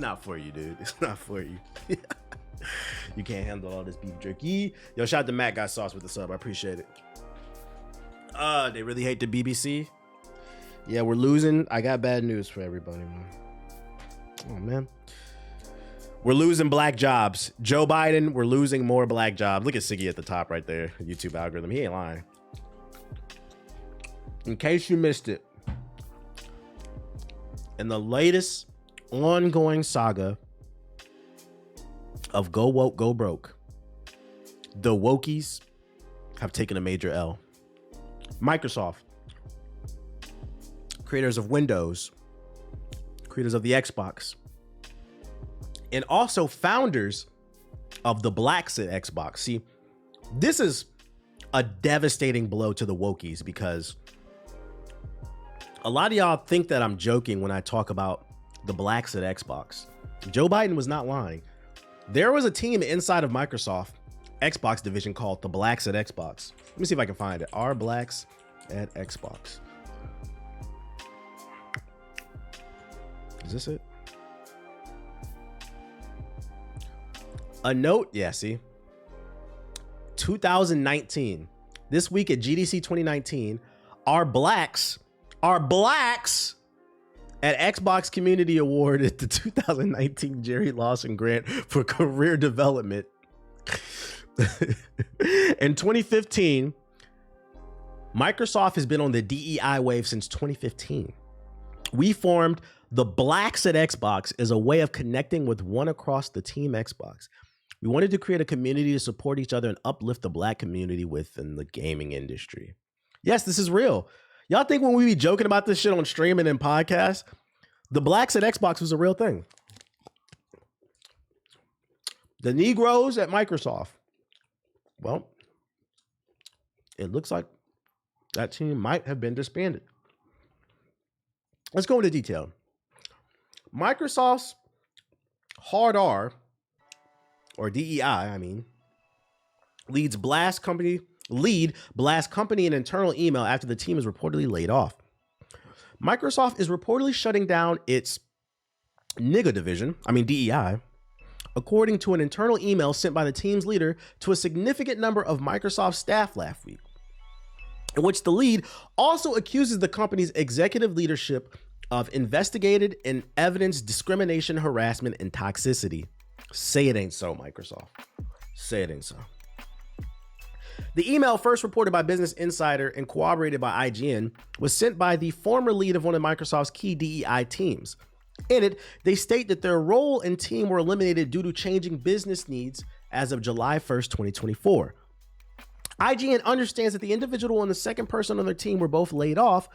not for you, dude. It's not for you. You can't handle all this beef jerky. Yo, shout out to Matt Got Sauce with the sub. I appreciate it. They really hate the BBC. Yeah, we're losing. I got bad news for everybody, man. Oh, man. We're losing black jobs. Joe Biden, we're losing more black jobs. Look at Siggy at the top right there. YouTube algorithm. He ain't lying. In case you missed it, in the latest ongoing saga of Go Woke, Go Broke, the wokies have taken a major L. Microsoft, creators of Windows, creators of the Xbox, and also founders of the blacks at Xbox. See, this is a devastating blow to the wokies because a lot of y'all think that I'm joking when I talk about the blacks at Xbox. Joe Biden was not lying. There was a team inside of Microsoft Xbox division called the Blacks at Xbox. Let me see if I can find it. Are Blacks at Xbox? Is this it? A note, yeah, see? 2019. This week at GDC 2019, our blacks at Xbox Community Award at the 2019 Jerry Lawson Grant for Career Development. In 2015, Microsoft has been on the DEI wave since 2015. We formed the Blacks at Xbox as a way of connecting with one across the team Xbox. We wanted to create a community to support each other and uplift the black community within the gaming industry. Yes, this is real. Y'all think when we be joking about this shit on streaming and podcasts, the Blacks at Xbox was a real thing. The Negroes at Microsoft. Well, it looks like that team might have been disbanded. Let's go into detail. Microsoft's Hard R, or DEI, I mean, lead Blast Company an internal email after the team is reportedly laid off. Microsoft is reportedly shutting down its nigga division, DEI, according to an internal email sent by the team's leader to a significant number of Microsoft staff last week, in which the lead also accuses the company's executive leadership of investigated and evidence discrimination, harassment, and toxicity. Say it ain't so, Microsoft. Say it ain't so. The email, first reported by Business Insider and corroborated by IGN, was sent by the former lead of one of Microsoft's key DEI teams. In it, they state that their role and team were eliminated due to changing business needs as of July 1st, 2024. IGN understands that the individual and the second person on their team were both laid off,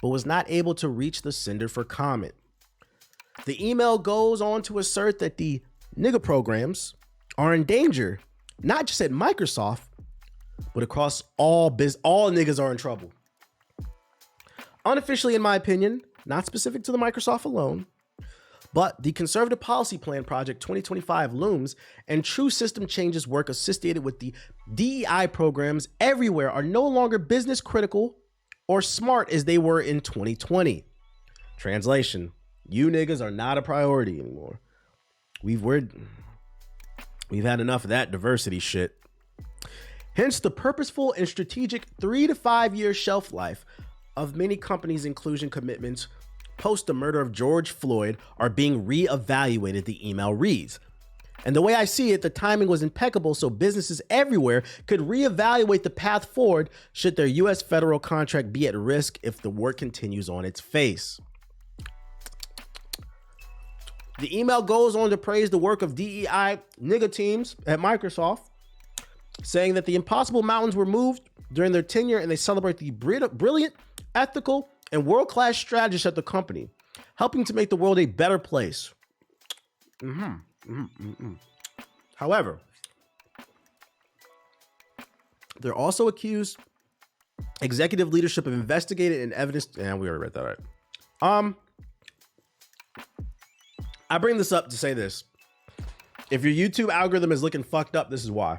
but was not able to reach the sender for comment. The email goes on to assert that the nigga programs are in danger, not just at Microsoft, but across all niggas are in trouble. Unofficially, in my opinion, not specific to the Microsoft alone, but the Conservative Policy Plan Project 2025 looms, and true system changes work associated with the DEI programs everywhere are no longer business critical or smart as they were in 2020. Translation: you niggas are not a priority anymore. We've had enough of that diversity shit. Hence the purposeful and strategic 3 to 5 year shelf life of many companies' inclusion commitments post the murder of George Floyd are being reevaluated, the email reads. And the way I see it, the timing was impeccable so businesses everywhere could reevaluate the path forward should their U.S. federal contract be at risk if the work continues on its face. The email goes on to praise the work of DEI nigga teams at Microsoft, saying that the impossible mountains were moved during their tenure and they celebrate the brilliant, ethical, and world-class strategists at the company, helping to make the world a better place. However, they're also accused executive leadership of investigated and evidence. And we already read that right. I bring this up to say this. If your YouTube algorithm is looking fucked up, this is why.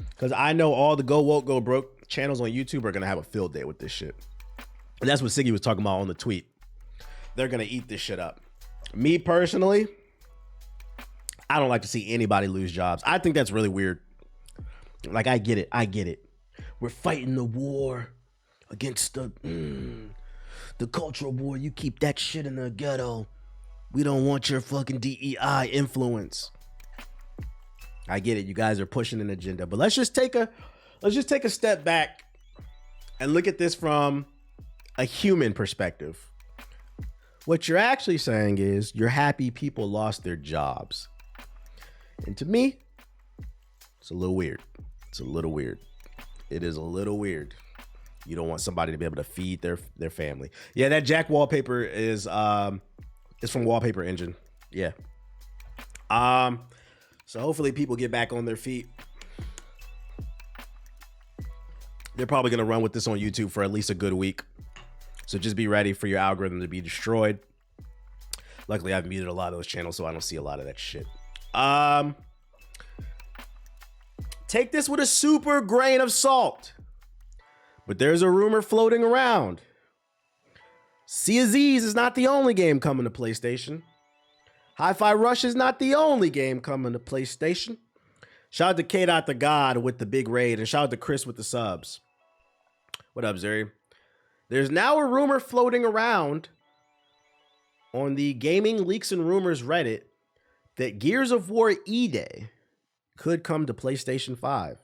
Because I know all the Go Woke, Go Broke channels on YouTube are going to have a field day with this shit. And that's what Siggy was talking about on the tweet. They're going to eat this shit up. Me personally, I don't like to see anybody lose jobs. I think that's really weird. Like, I get it. We're fighting the war against the cultural war. You keep that shit in the ghetto. We don't want your fucking DEI influence. I get it. You guys are pushing an agenda, but let's just take a step back and look at this from a human perspective. What you're actually saying is you're happy people lost their jobs. And to me, it's a little weird. It is a little weird. You don't want somebody to be able to feed their family. Yeah, that Jack wallpaper is from Wallpaper Engine. Yeah. So hopefully people get back on their feet. They're probably gonna run with this on YouTube for at least a good week. So just be ready for your algorithm to be destroyed. Luckily, I've muted a lot of those channels, so I don't see a lot of that shit. Take this with a super grain of salt. But there's a rumor floating around. Sea of Z's is not the only game coming to PlayStation. Hi-Fi Rush is not the only game coming to PlayStation. Shout out to K. the God with the big raid, and shout out to Chris with the subs. What up, Zuri? There's now a rumor floating around on the Gaming Leaks and Rumors Reddit that Gears of War E-Day could come to PlayStation 5.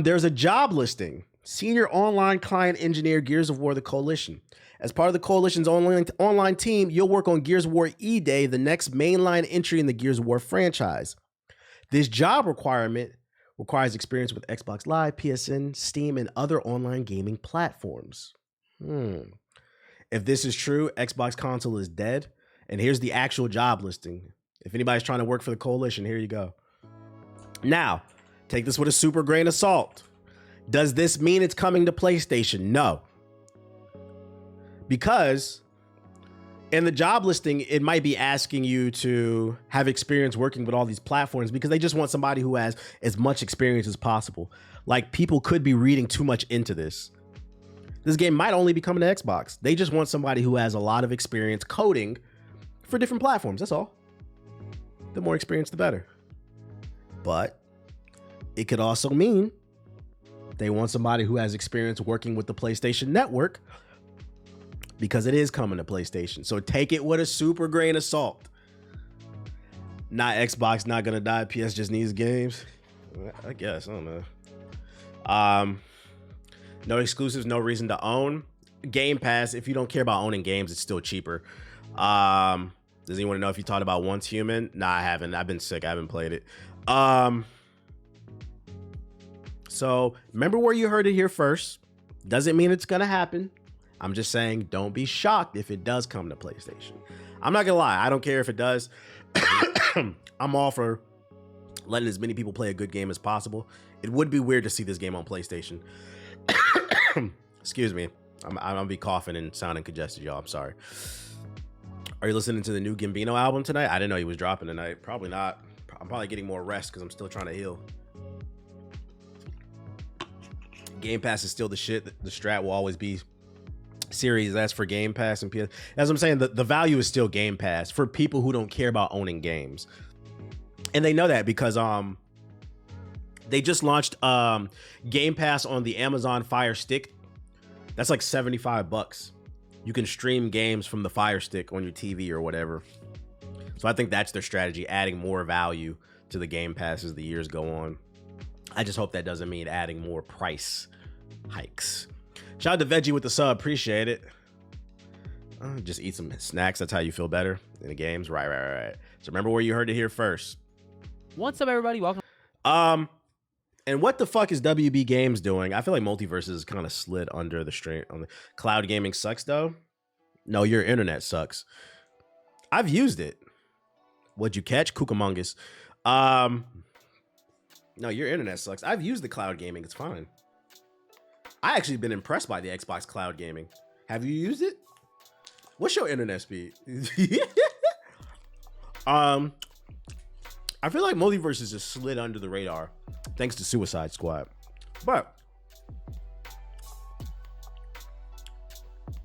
There's a job listing. Senior online client engineer, Gears of War, the Coalition. As part of the Coalition's online team, you'll work on Gears of War E-Day, the next mainline entry in the Gears of War franchise. This job requirement requires experience with Xbox Live, PSN, Steam, and other online gaming platforms. If this is true, Xbox console is dead. And here's the actual job listing. If anybody's trying to work for the Coalition, here you go. Now, take this with a super grain of salt. Does this mean it's coming to PlayStation? No. Because in the job listing, it might be asking you to have experience working with all these platforms because they just want somebody who has as much experience as possible. Like, people could be reading too much into this. This game might only be coming to Xbox. They just want somebody who has a lot of experience coding for different platforms. That's all. The more experience, the better. But it could also mean they want somebody who has experience working with the PlayStation Network because it is coming to PlayStation. So take it with a super grain of salt. Not Xbox, not gonna die. PS just needs games. I guess, I don't know. No exclusives, no reason to own. Game Pass, if you don't care about owning games, it's still cheaper. Does anyone know if you talked about Once Human? Nah, I haven't. I've been sick. I haven't played it. So remember where you heard it here first. Doesn't mean it's gonna happen. I'm just saying, don't be shocked if it does come to PlayStation. I'm not gonna lie. I don't care if it does. I'm all for letting as many people play a good game as possible. It would be weird to see this game on PlayStation. Excuse me. I'm gonna be coughing and sounding congested, y'all. I'm sorry. Are you listening to the new Gambino album tonight? I didn't know he was dropping tonight. Probably not. I'm probably getting more rest because I'm still trying to heal. Game Pass is still the shit. The strat will always be Series S for Game Pass and PS. As I'm saying, the value is still Game Pass for people who don't care about owning games. And they know that because they just launched Game Pass on the Amazon Fire Stick. That's like $75. You can stream games from the Fire Stick on your TV or whatever. So I think that's their strategy, adding more value to the Game Pass as the years go on. I just hope that doesn't mean adding more price hikes. Shout out to Veggie with the sub. Appreciate it. Just eat some snacks. That's how you feel better in the games. Right. So remember where you heard it here first. What's up, everybody? Welcome. And what the fuck is WB Games doing? I feel like Multiverse is kind of slid under the stream. On the cloud gaming sucks though. No, your internet sucks. I've used it. What'd you catch? Cucamongus. No, your internet sucks. I've used the cloud gaming. It's fine. I actually been impressed by the Xbox cloud gaming. Have you used it? What's your internet speed? I feel like Multiverse has just slid under the radar thanks to Suicide Squad. But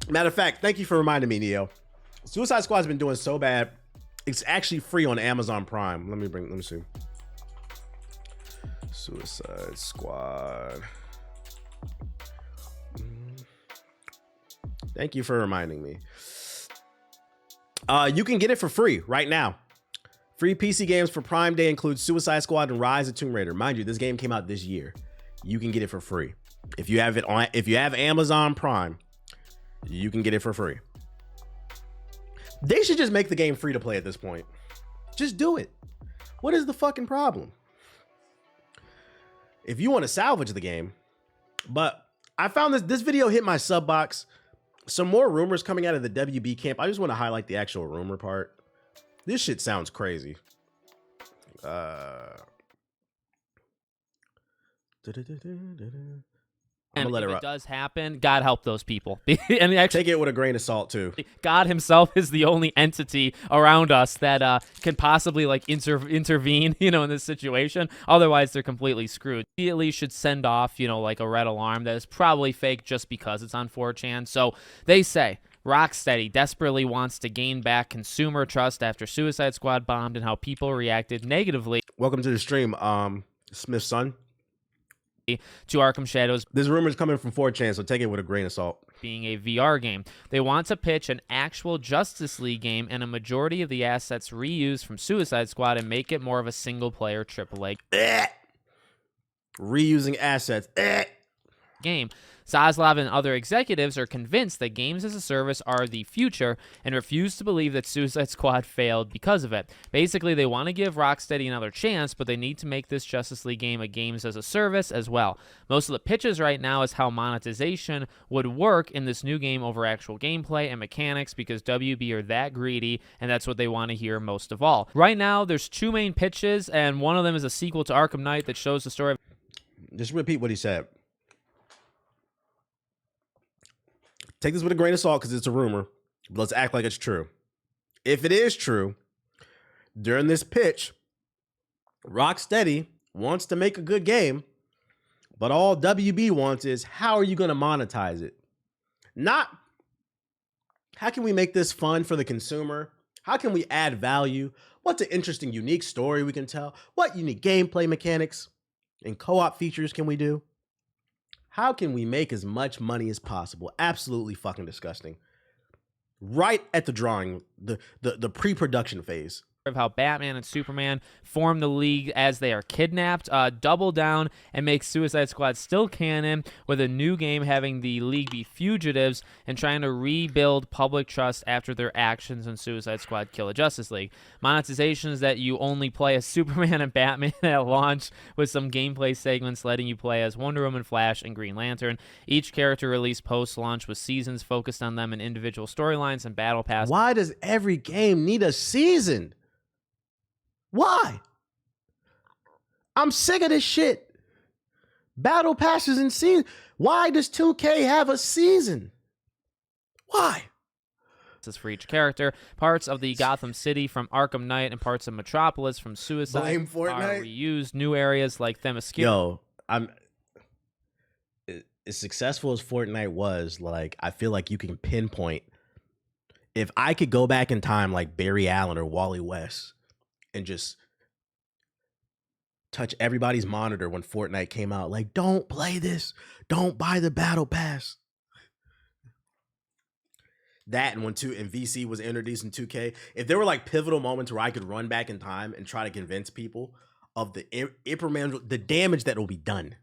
matter of fact, thank you for reminding me, Neo. Suicide Squad's been doing so bad. It's actually free on Amazon Prime. Let me see. Suicide Squad. Thank you for reminding me. You can get it for free right now. Free PC games for Prime Day include Suicide Squad and Rise of Tomb Raider. Mind you, this game came out this year. You can get it for free. If you have Amazon Prime, you can get it for free. They should just make the game free to play at this point. Just do it. What is the fucking problem? If you want to salvage the game, but I found this video hit my sub box. Some more rumors coming out of the WB camp. I just want to highlight the actual rumor part. This shit sounds crazy. And if it does happen, God help those people. And actually, take it with a grain of salt too. God himself is the only entity around us that can possibly like intervene, in this situation. Otherwise, they're completely screwed. He at least should send off, like a red alarm that is probably fake just because it's on 4chan. So they say Rocksteady desperately wants to gain back consumer trust after Suicide Squad bombed and how people reacted negatively. Welcome to the stream, Smith's son. To Arkham Shadows. This rumor is coming from 4chan, so take it with a grain of salt. Being a VR game. They want to pitch an actual Justice League game and a majority of the assets reused from Suicide Squad and make it more of a single-player AAA reusing assets game. Zaslav and other executives are convinced that games as a service are the future and refuse to believe that Suicide Squad failed because of it. Basically, they want to give Rocksteady another chance, but they need to make this Justice League game a games as a service as well. Most of the pitches right now is how monetization would work in this new game over actual gameplay and mechanics because WB are that greedy, and that's what they want to hear most of all. Right now, there's two main pitches, and one of them is a sequel to Arkham Knight that shows the story of... Just repeat what he said. Take this with a grain of salt because it's a rumor, but let's act like it's true. If it is true, during this pitch, Rocksteady wants to make a good game, but all WB wants is, how are you going to monetize it? Not, how can we make this fun for the consumer? How can we add value? What's an interesting, unique story we can tell? What unique gameplay mechanics and co-op features can we do? How can we make as much money as possible? Absolutely fucking disgusting. Right at the drawing, the pre-production phase. Of how Batman and Superman form the League as they are kidnapped, double down and make Suicide Squad still canon, with a new game having the League be fugitives and trying to rebuild public trust after their actions in Suicide Squad Kill a Justice League. Monetizations that you only play as Superman and Batman at launch, with some gameplay segments letting you play as Wonder Woman, Flash, and Green Lantern. Each character released post-launch with seasons focused on them and individual storylines and battle passes. Why does every game need a season? Why? I'm sick of this shit. Battle passes and seasons. Why does 2K have a season? Why? For each character, parts of the Gotham City from Arkham Knight and parts of Metropolis from Suicide Blame Fortnite. Are reused. New areas like Themyscira. Yo, as successful as Fortnite was, like, I feel like you can pinpoint. If I could go back in time like Barry Allen or Wally West and just touch everybody's monitor when Fortnite came out, like, don't play this, don't buy the battle pass. That and when VC was introduced in 2K, if there were like pivotal moments where I could run back in time and try to convince people of the damage that will be done.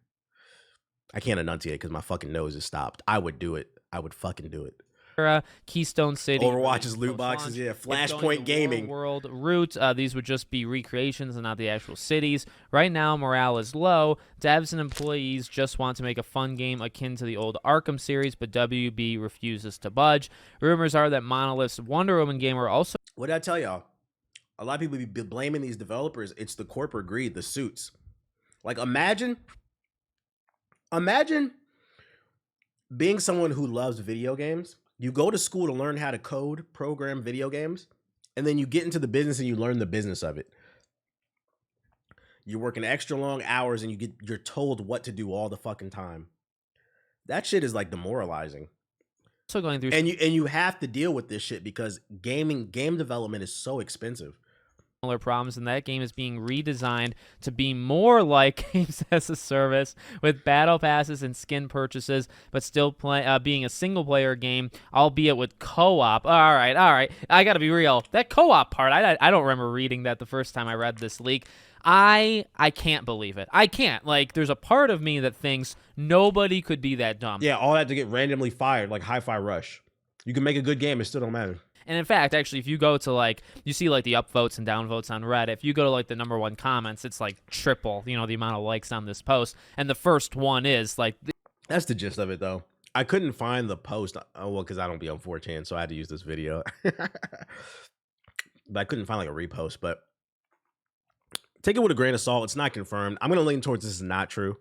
I can't enunciate because my fucking nose is stopped. I would do it. I would fucking do it. Keystone City, Overwatch's loot boxes, yeah, Flashpoint Gaming, World Root. These would just be recreations and not the actual cities. Right now, morale is low. Devs and employees just want to make a fun game akin to the old Arkham series, but WB refuses to budge. Rumors are that Monolith's Wonder Woman game are also... What did I tell y'all? A lot of people be blaming these developers. It's the corporate greed, the suits. Like, imagine being someone who loves video games. You go to school to learn how to code, program video games, and then you get into the business and you learn the business of it. You're working extra long hours and you're told what to do all the fucking time. That shit is like demoralizing. also going through And you have to deal with this shit because game development is so expensive. similar problems, and that game is being redesigned to be more like games as a service with battle passes and skin purchases, but still being a single-player game, albeit with co-op. All right. I gotta be real. That co-op part, I don't remember reading that the first time I read this leak. I can't believe it. I can't. Like, there's a part of me that thinks nobody could be that dumb. Yeah, all that to get randomly fired, like Hi-Fi Rush. You can make a good game, it still don't matter. And in fact, actually, if you go to, like, you see, like, the upvotes and downvotes on Reddit, if you go to, like, the #1 comments, it's, like, triple, the amount of likes on this post. And the first one is, like... That's the gist of it, though. I couldn't find the post. Oh, well, because I don't be on 4chan, so I had to use this video. But I couldn't find, like, a repost. But take it with a grain of salt. It's not confirmed. I'm going to lean towards this is not true.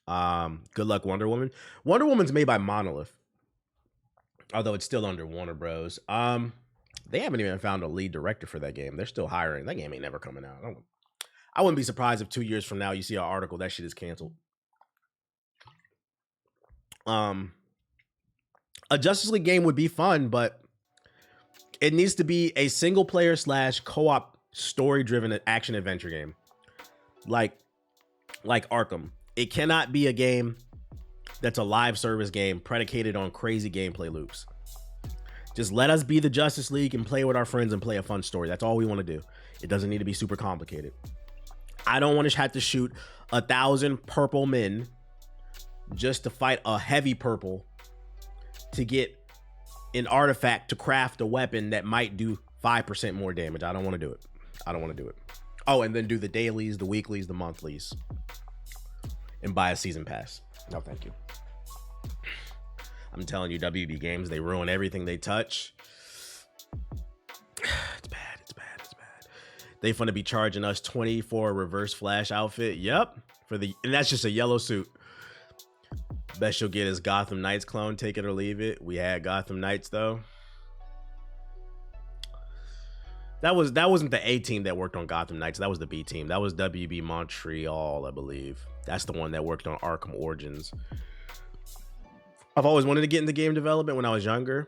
Good luck, Wonder Woman. Wonder Woman's made by Monolith. Although it's still under Warner Bros. They haven't even found a lead director for that game. They're still hiring. That game ain't never coming out. I wouldn't be surprised if 2 years from now you see an article that shit is canceled. A Justice League game would be fun, but it needs to be a single player / co-op story driven action adventure game. Like Arkham. It cannot be a game that's a live service game predicated on crazy gameplay loops. Just let us be the Justice League and play with our friends and play a fun story. That's all we want to do. It doesn't need to be super complicated. I don't want to have to shoot 1,000 purple men just to fight a heavy purple to get an artifact to craft a weapon that might do 5% more damage. I don't want to do it. Oh, and then do the dailies, the weeklies, the monthlies, and buy a season pass. No, thank you. I'm telling you, WB Games, they ruin everything they touch. It's bad. They finna be charging us 20 for a reverse flash outfit. Yep. And that's just a yellow suit. Best you'll get is Gotham Knights clone. Take it or leave it. We had Gotham Knights though. That wasn't the A team that worked on Gotham Knights. That was the B team. That was WB Montreal, I believe. That's the one that worked on Arkham Origins. I've always wanted to get into game development when I was younger.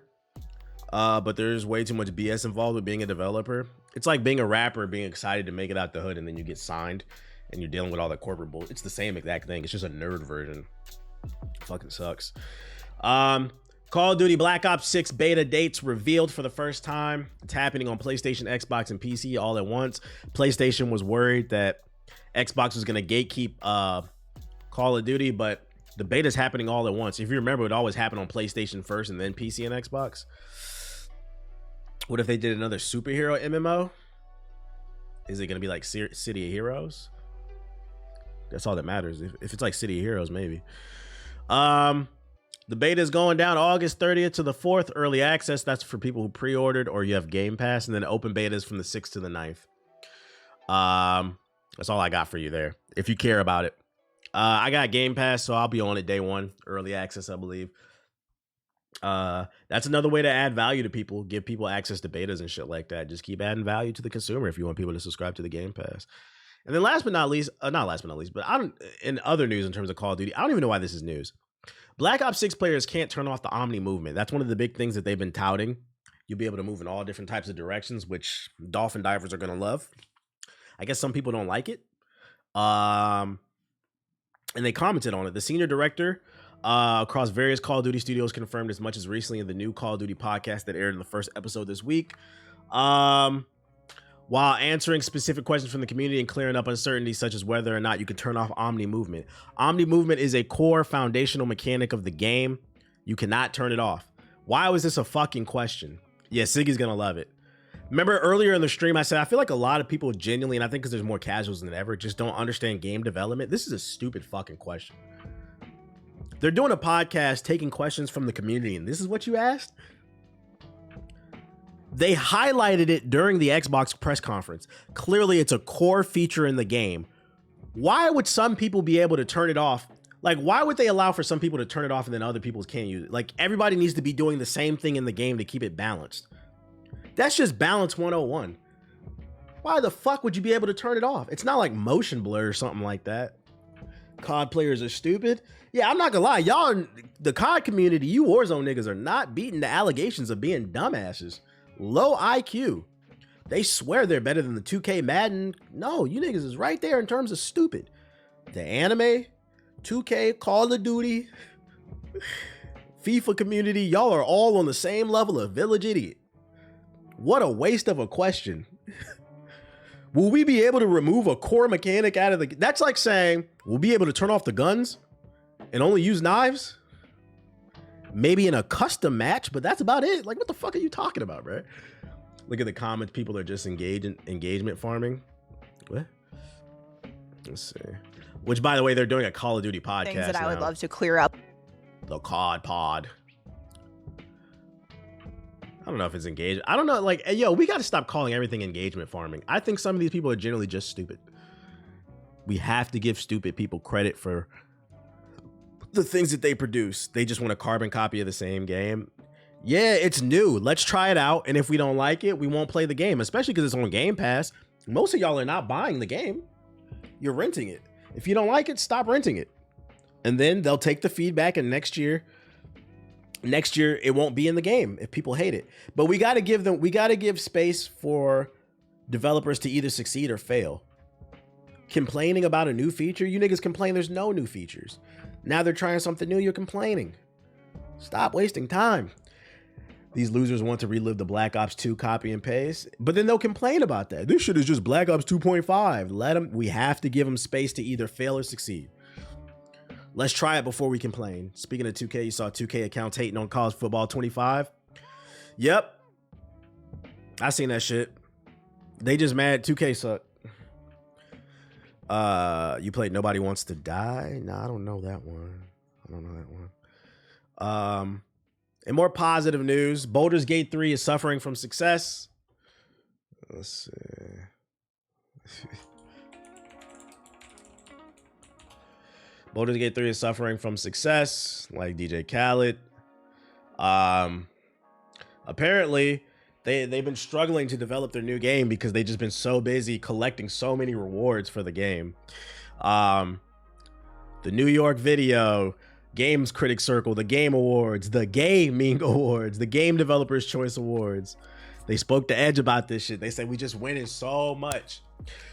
But there's way too much BS involved with being a developer. It's like being a rapper, being excited to make it out the hood, and then you get signed and you're dealing with all the corporate bull. It's the same exact thing. It's just a nerd version. Fucking sucks. Call of Duty Black Ops 6 beta dates revealed for the first time. It's happening on PlayStation, Xbox, and PC all at once. PlayStation was worried that Xbox was going to gatekeep Call of Duty, but the beta's happening all at once. If you remember, it always happened on PlayStation first and then PC and Xbox. What if they did another superhero MMO? Is it going to be like City of Heroes? That's all that matters. If it's like City of Heroes, maybe. The beta is going down August 30th to the 4th. Early access, that's for people who pre-ordered or you have Game Pass. And then open beta is from the 6th to the 9th. That's all I got for you there, if you care about it. I got Game Pass, so I'll be on it day one. Early access, I believe. That's another way to add value to people. Give people access to betas and shit like that. Just keep adding value to the consumer if you want people to subscribe to the Game Pass. And then last but not least, but in other news in terms of Call of Duty, I don't even know why this is news. Black Ops 6 players can't turn off the Omni movement. That's one of the big things that they've been touting. You'll be able to move in all different types of directions, which dolphin divers are going to love. I guess some people don't like it. And they commented on it. The senior director across various Call of Duty studios confirmed as much as recently in the new Call of Duty podcast that aired in the first episode this week. While answering specific questions from the community and clearing up uncertainties such as whether or not you can turn off Omni movement. Omni movement is a core foundational mechanic of the game. You cannot turn it off. Why was this a fucking question? Yeah, Siggy's gonna love it. Remember earlier in the stream, I said, I feel like a lot of people genuinely, and I think because there's more casuals than ever, just don't understand game development. This is a stupid fucking question. They're doing a podcast taking questions from the community, and this is what you asked? They highlighted it during the Xbox press conference. Clearly, it's a core feature in the game. Why would some people be able to turn it off? Like, why would they allow for some people to turn it off and then other people can't use it? Like, everybody needs to be doing the same thing in the game to keep it balanced. That's just balance 101. Why the fuck would you be able to turn it off? It's not like motion blur or something like that. COD players are stupid. Yeah, I'm not gonna lie. Y'all, the COD community, you Warzone niggas are not beating the allegations of being dumbasses. Low IQ. They swear they're better than the 2K Madden. No, you niggas is right there in terms of stupid. The anime, 2K, Call of Duty, FIFA community, y'all are all on the same level of village idiot. What a waste of a question. Will we be able to remove a core mechanic out of the... That's like saying, we'll be able to turn off the guns and only use knives? Maybe in a custom match, but that's about it. Like, what the fuck are you talking about, bro? Look at the comments. People are just engaged in engagement farming. What? Let's see. Which, by the way, they're doing a Call of Duty podcast Things that I would now. love to clear up. The COD pod. I don't know if it's engagement. I don't know. Like, yo, we got to stop calling everything engagement farming. I think some of these people are generally just stupid. We have to give stupid people credit for the things that they produce. They just want a carbon copy of the same game. Yeah, it's new. Let's try it out. And if we don't like it, we won't play the game, especially because it's on Game Pass. Most of y'all are not buying the game. You're renting it. If you don't like it, stop renting it. And then they'll take the feedback, and next year it won't be in the game if people hate it. But we got to give space for developers to either succeed or fail. Complaining about a new feature, you niggas complain there's no new features. Now they're trying something new, you're complaining. Stop wasting time. These losers want to relive the Black Ops 2 copy and paste, but then they'll complain about that. This shit is just Black Ops 2.5. Let them. We have to give them space to either fail or succeed. Let's try it before we complain. Speaking of 2K, you saw 2K accounts hating on college football 25. Yep. I seen that shit. They just mad 2K suck. You played Nobody Wants to Die? Nah, I don't know that one. In more positive news, Baldur's Gate 3 is suffering from success. Let's see. Baldur's Gate 3 is suffering from success, like DJ Khaled. Apparently, they've been struggling to develop their new game because they've just been so busy collecting so many rewards for the game. The New York Video, Games Critics Circle, the Game Awards, the Gaming Awards, the Game Developers Choice Awards. They spoke to Edge about this shit. They said we just winning so much,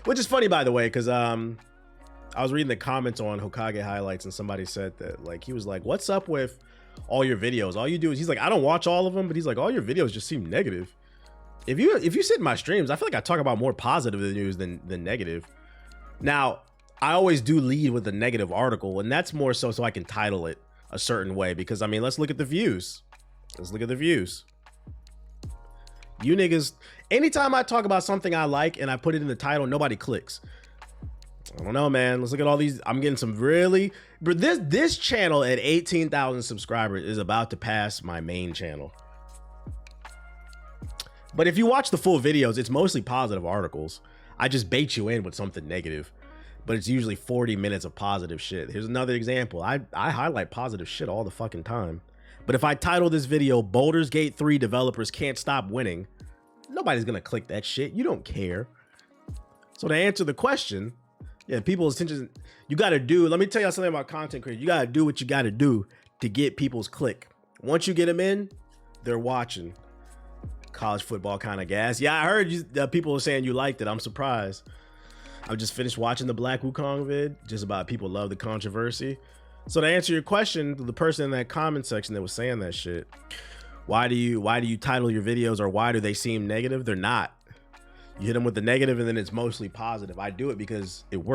which is funny, by the way, because I was reading the comments on Hokage highlights, and somebody said that, like, he was like, "What's up with all your videos? All you do is," he's like, "I don't watch all of them, but he's like, all your videos just seem negative." If you sit in my streams, I feel like I talk about more positive news than negative. Now, I always do lead with a negative article, and that's more so I can title it a certain way, because I mean, let's look at the views. Let's look at the views. You niggas, anytime I talk about something I like and I put it in the title, nobody clicks. I don't know, man. Let's look at all these. I'm getting some really, but this channel at 18,000 subscribers is about to pass my main channel. But if you watch the full videos, it's mostly positive articles. I just bait you in with something negative, but it's usually 40 minutes of positive shit. Here's another example. I highlight positive shit all the fucking time. But if I title this video, Baldur's Gate 3 developers can't stop winning, nobody's gonna click that shit. You don't care. So to answer the question, yeah, people's attention, you gotta do, let me tell y'all something about content creators. You gotta do what you gotta do to get people's click. Once you get them in, they're watching. College football kind of gas. Yeah, I heard you, people were saying you liked it. I'm surprised. I just finished watching the Black Wukong vid, just about people love the controversy. So to answer your question, the person in that comment section that was saying that shit, why do you title your videos, or why do they seem negative? They're not. You hit them with the negative and then it's mostly positive. I do it because it works.